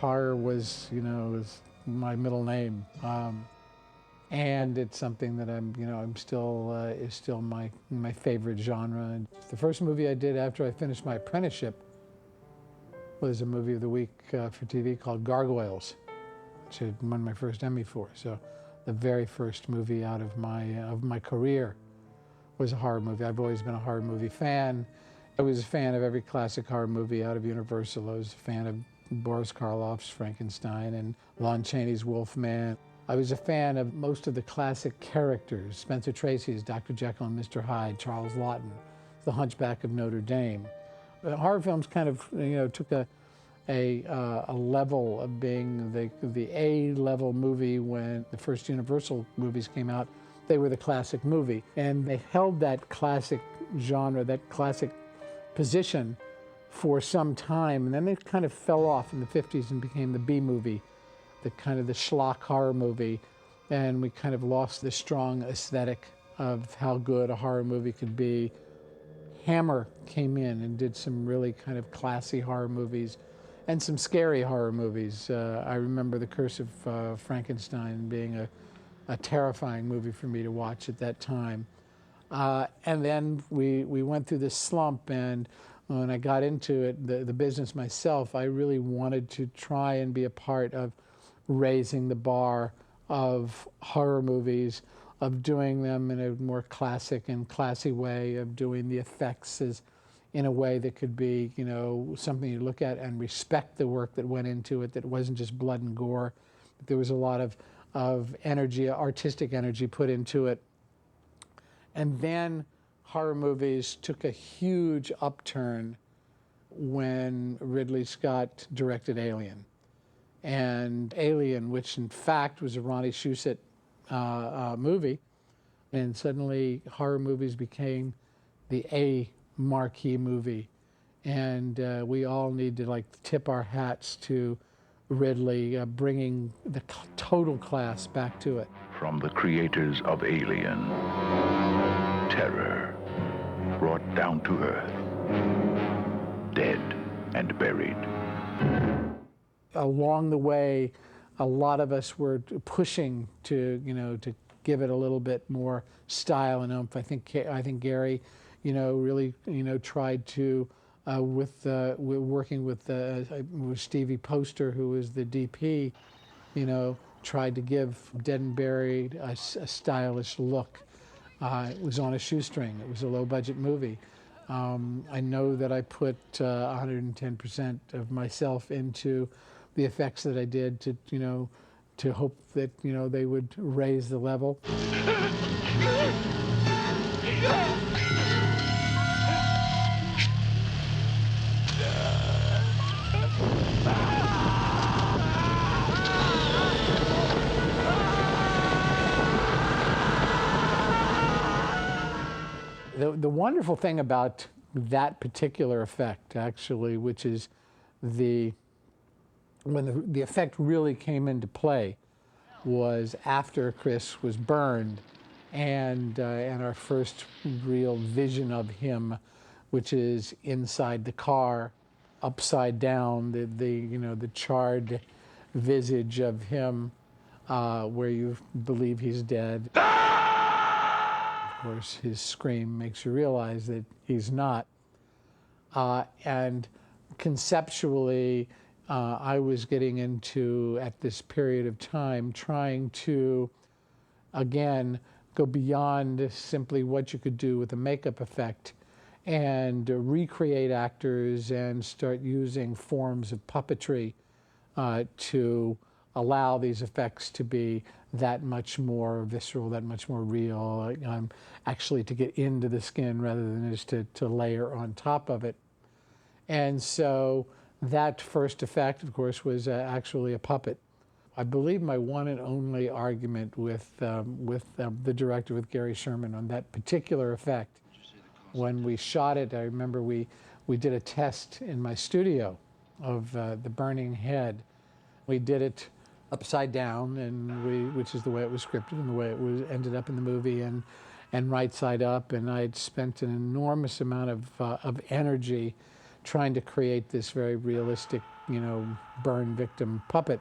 horror was, was my middle name. And it's something that I'm still, is still my favorite genre. The first movie I did after I finished my apprenticeship was a movie of the week for TV called Gargoyles, which I won my first Emmy for. So the very first movie out of my career was a horror movie. I've always been a horror movie fan. I was a fan of every classic horror movie out of Universal. I was a fan of Boris Karloff's Frankenstein and Lon Chaney's Wolfman. I was a fan of most of the classic characters, Spencer Tracy's Dr. Jekyll and Mr. Hyde, Charles Laughton, The Hunchback of Notre Dame. Horror films kind of, took a level of being the A-level movie. When the first Universal movies came out, they were the classic movie. And they held that classic genre, that classic position for some time. And then they kind of fell off in the 50s and became the B-movie, the kind of the schlock horror movie. And we kind of lost the strong aesthetic of how good a horror movie could be. Hammer came in and did some really kind of classy horror movies and some scary horror movies. I remember The Curse of Frankenstein being a terrifying movie for me to watch at that time. And then we went through this slump, and when I got into it, the business myself, I really wanted to try and be a part of raising the bar of horror movies, of doing them in a more classic and classy way, of doing the effects in a way that could be, something you look at and respect the work that went into it, that wasn't just blood and gore. There was a lot of energy, artistic energy put into it. And then horror movies took a huge upturn when Ridley Scott directed Alien. And Alien, which in fact was a Ronnie Shusett movie, and suddenly horror movies became the A marquee movie. And we all need to tip our hats to Ridley bringing the total class back to it. From the creators of Alien, terror brought down to earth, dead and buried. Along the way, a lot of us were pushing to give it a little bit more style and oomph. I think Gary, really, tried to working with Stevie Poster, who was the DP, tried to give Dead and Buried a stylish look. It was on a shoestring. It was a low-budget movie. I know that I put 110% of myself into the effects that I did to hope that they would raise the level. The wonderful thing about that particular effect, actually, which is when the effect really came into play, was after Chris was burned, and our first real vision of him, which is inside the car, upside down, the charred visage of him, where you believe he's dead. Of course, his scream makes you realize that he's not. And conceptually, I was getting into, at this period of time, trying to, again, go beyond simply what you could do with a makeup effect and recreate actors and start using forms of puppetry to allow these effects to be that much more visceral, that much more real, actually to get into the skin rather than just to layer on top of it. And so that first effect, of course, was actually a puppet. I believe my one and only argument with the director, with Gary Sherman, on that particular effect, when we shot it, I remember we did a test in my studio of the burning head. We did it upside down, and which is the way it was scripted and the way it was ended up in the movie, and right side up. And I'd spent an enormous amount of energy trying to create this very realistic burn victim puppet.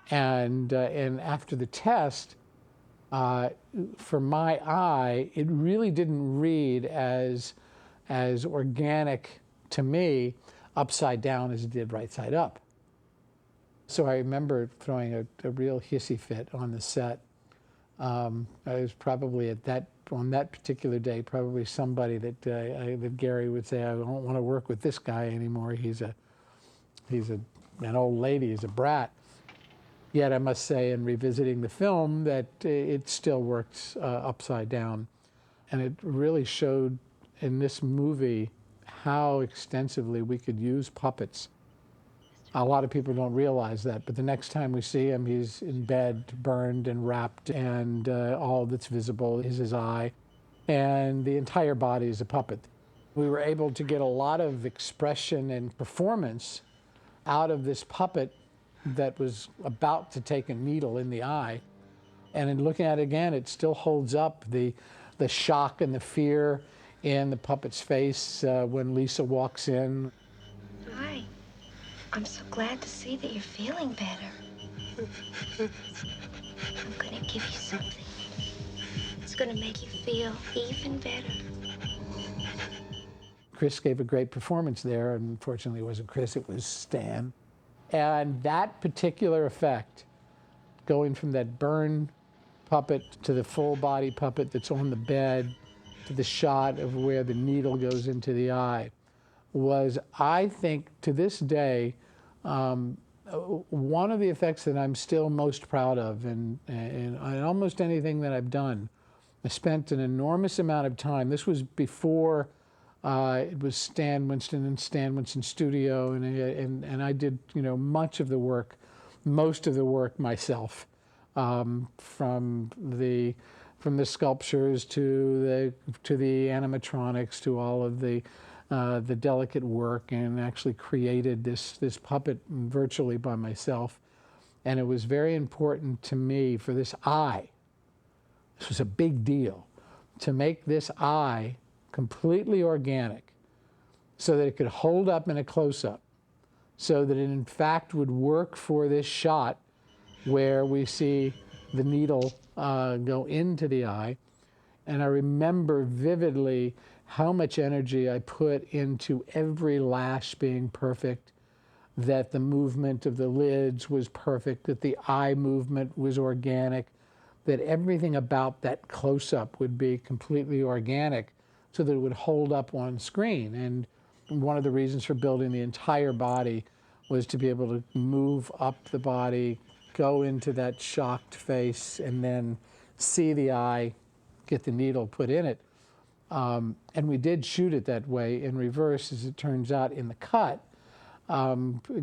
And after the test, for my eye, it really didn't read as organic to me upside down as it did right side up. So I remember throwing a real hissy fit on the set. I was probably on that particular day, probably somebody that Gary would say, I don't want to work with this guy anymore. He's an old lady, he's a brat. Yet I must say, in revisiting the film, that it still works upside down. And it really showed in this movie how extensively we could use puppets. A lot of people don't realize that, but the next time we see him, he's in bed, burned and wrapped, and all that's visible is his eye, and the entire body is a puppet. We were able to get a lot of expression and performance out of this puppet that was about to take a needle in the eye. And in looking at it again, it still holds up the shock and the fear in the puppet's face when Lisa walks in. Hi. I'm so glad to see that you're feeling better. I'm gonna give you something. It's gonna make you feel even better. Chris gave a great performance there. Unfortunately, it wasn't Chris, it was Stan. And that particular effect, going from that burn puppet to the full body puppet that's on the bed, to the shot of where the needle goes into the eye, was, I think, to this day, one of the effects that I'm still most proud of in almost anything that I've done. I spent an enormous amount of time. This was before it was Stan Winston and Stan Winston Studio, and I did much of the work, most of the work myself, from the sculptures to the animatronics to all of the delicate work, and actually created this puppet virtually by myself. And it was very important to me for this eye. This was a big deal, to make this eye completely organic so that it could hold up in a close-up, so that it in fact would work for this shot where we see the needle go into the eye. And I remember vividly how much energy I put into every lash being perfect, that the movement of the lids was perfect, that the eye movement was organic, that everything about that close-up would be completely organic so that it would hold up on screen. And one of the reasons for building the entire body was to be able to move up the body, go into that shocked face, and then see the eye, get the needle put in it. And we did shoot it that way in reverse, as it turns out. In the cut,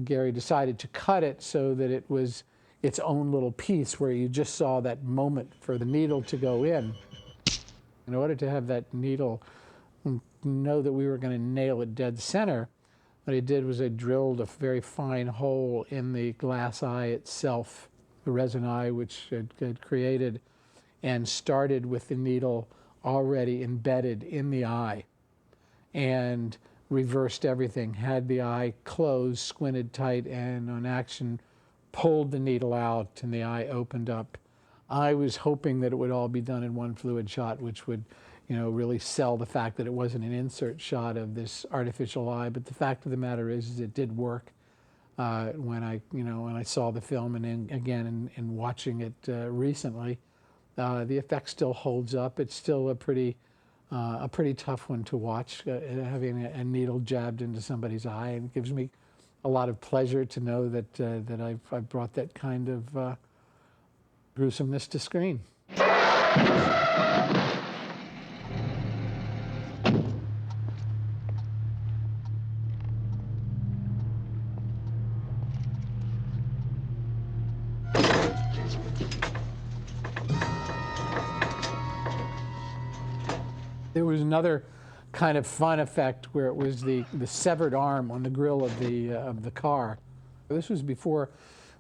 Gary decided to cut it so that it was its own little piece where you just saw that moment for the needle to go in. In order to have that needle know that we were going to nail it dead center, what I did was I drilled a very fine hole in the glass eye itself, the resin eye which had created, and started with the needle already embedded in the eye, and reversed everything, had the eye closed, squinted tight, and on action pulled the needle out and the eye opened up. I was hoping that it would all be done in one fluid shot, which would really sell the fact that it wasn't an insert shot of this artificial eye. But the fact of the matter is it did work. When I saw the film, and then again in watching it recently, the effect still holds up. It's still a pretty tough one to watch, having a needle jabbed into somebody's eye. And it gives me a lot of pleasure to know that I've brought that kind of gruesomeness to screen. There was another kind of fun effect where it was the severed arm on the grill of the car. This was before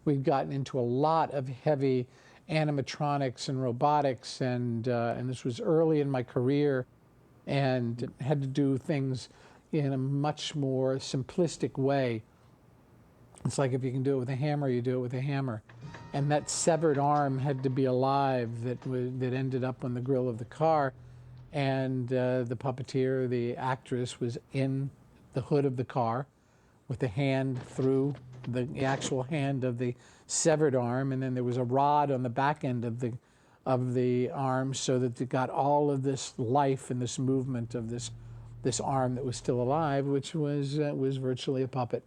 we'd gotten into a lot of heavy animatronics and robotics, and this was early in my career, and had to do things in a much more simplistic way. It's like if you can do it with a hammer, you do it with a hammer. And that severed arm had to be alive that ended up on the grill of the car. And the puppeteer, the actress, was in the hood of the car with the hand through the actual hand of the severed arm. And then there was a rod on the back end of the arm so that it got all of this life and this movement of this arm that was still alive, which was virtually a puppet.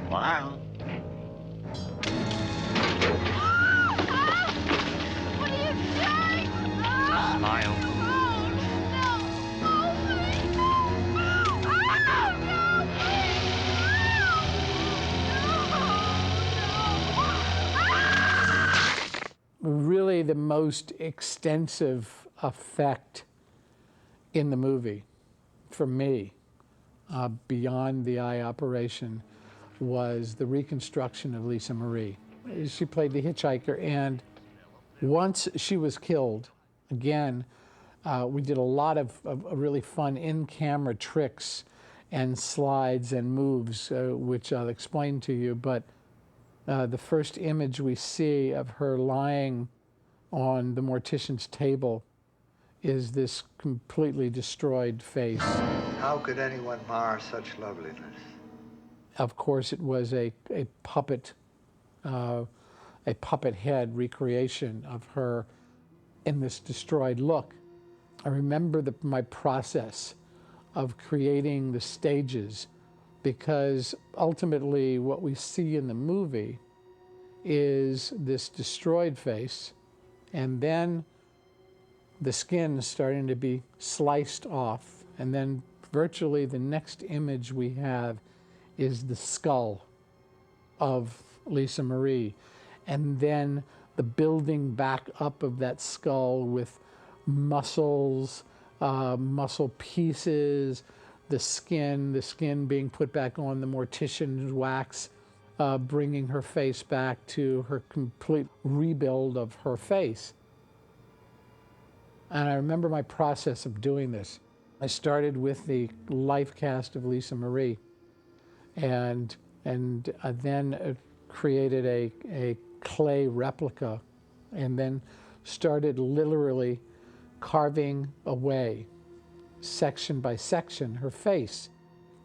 Smile. What are you doing? Smile. Really the most extensive effect in the movie for me, beyond the eye operation, was the reconstruction of Lisa Marie. She played the hitchhiker, and once she was killed, again, we did a lot of really fun in-camera tricks and slides and moves, which I'll explain to you, but the first image we see of her lying on the mortician's table is this completely destroyed face. How could anyone mar such loveliness? Of course, it was a puppet head recreation of her in this destroyed look. I remember my process of creating the stages, because ultimately what we see in the movie is this destroyed face, and then the skin starting to be sliced off, and then virtually the next image we have is the skull of Lisa Marie, and then the building back up of that skull with muscles, muscle pieces, the skin being put back on the mortician's wax, bringing her face back to her complete rebuild of her face. And I remember my process of doing this. I started with the life cast of Lisa Marie, and then created a clay replica, and then started literally carving away, section by section, her face.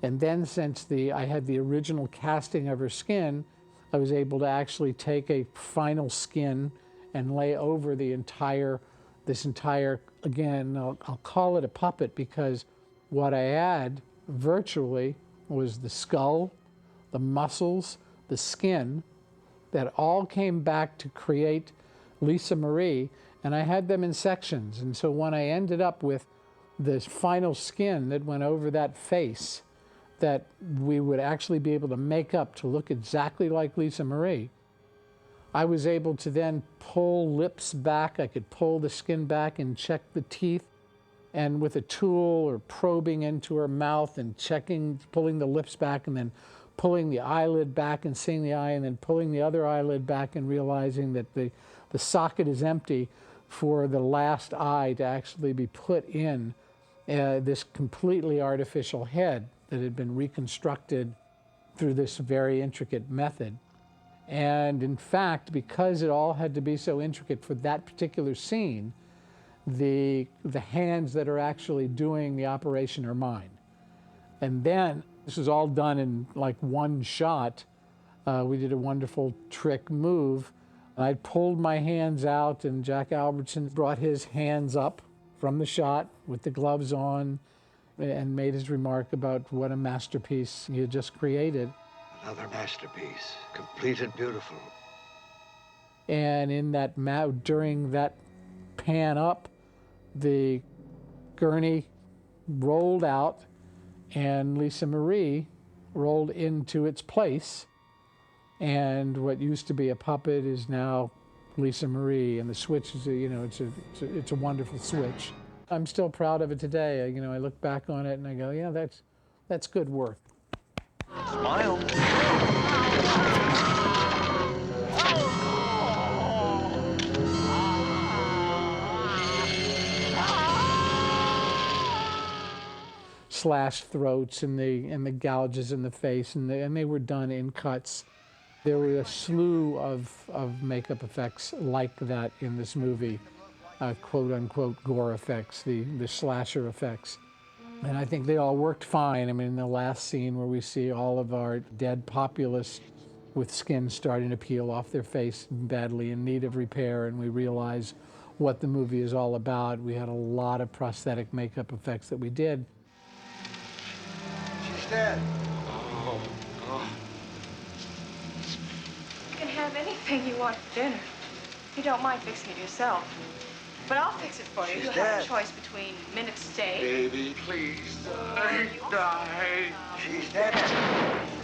And then since I had the original casting of her skin, I was able to actually take a final skin and lay over this entire, again, I'll call it a puppet, because what I had virtually was the skull, the muscles, the skin, that all came back to create Lisa Marie, and I had them in sections. And so when I ended up with this final skin that went over that face, that we would actually be able to make up to look exactly like Lisa Marie, I was able to then pull lips back. I could pull the skin back and check the teeth, and with a tool or probing into her mouth and pulling the lips back, and then pulling the eyelid back and seeing the eye, and then pulling the other eyelid back and realizing that the socket is empty for the last eye to actually be put in this completely artificial head that had been reconstructed through this very intricate method. And in fact, because it all had to be so intricate for that particular scene, the hands that are actually doing the operation are mine. And then, this was all done in like one shot. We did a wonderful trick move. I pulled my hands out, and Jack Albertson brought his hands up from the shot with the gloves on, and made his remark about what a masterpiece he had just created. Another masterpiece, complete and beautiful. And in that during that pan up, the gurney rolled out, and Lisa Marie rolled into its place. And what used to be a puppet is now Lisa Marie, and the switch is, it's a wonderful switch. I'm still proud of it today. I look back on it and I go, yeah, that's good work. Smile. slashed throats and the gouges in the face, and they were done in cuts. There were a slew of makeup effects like that in this movie, quote unquote gore effects, the slasher effects. And I think they all worked fine. I mean, in the last scene where we see all of our dead populace with skin starting to peel off their face badly in need of repair, and we realize what the movie is all about. We had a lot of prosthetic makeup effects that we did. She's dead. You can have anything you want for dinner. You don't mind fixing it yourself. But I'll fix it for you. She's You have dead. a choice between minute steak. Baby, please die. Die. She's dead.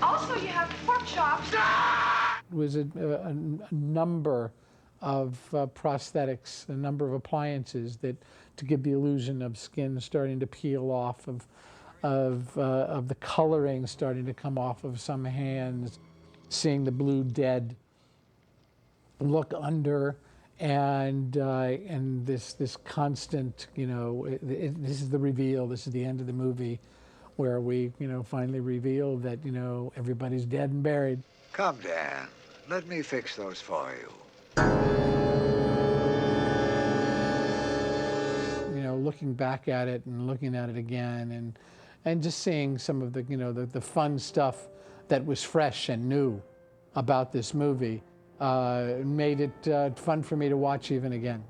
Also, you have pork chops. It was a number of prosthetics, a number of appliances that to give the illusion of skin starting to peel off, of the coloring starting to come off of some hands, seeing the blue dead look under, and this constant, this is the reveal. This is the end of the movie, where we finally reveal that everybody's dead and buried. Come, Dan. Let me fix those for you. Looking back at it and looking at it again, and just seeing some of the fun stuff that was fresh and new about this movie made it fun for me to watch even again.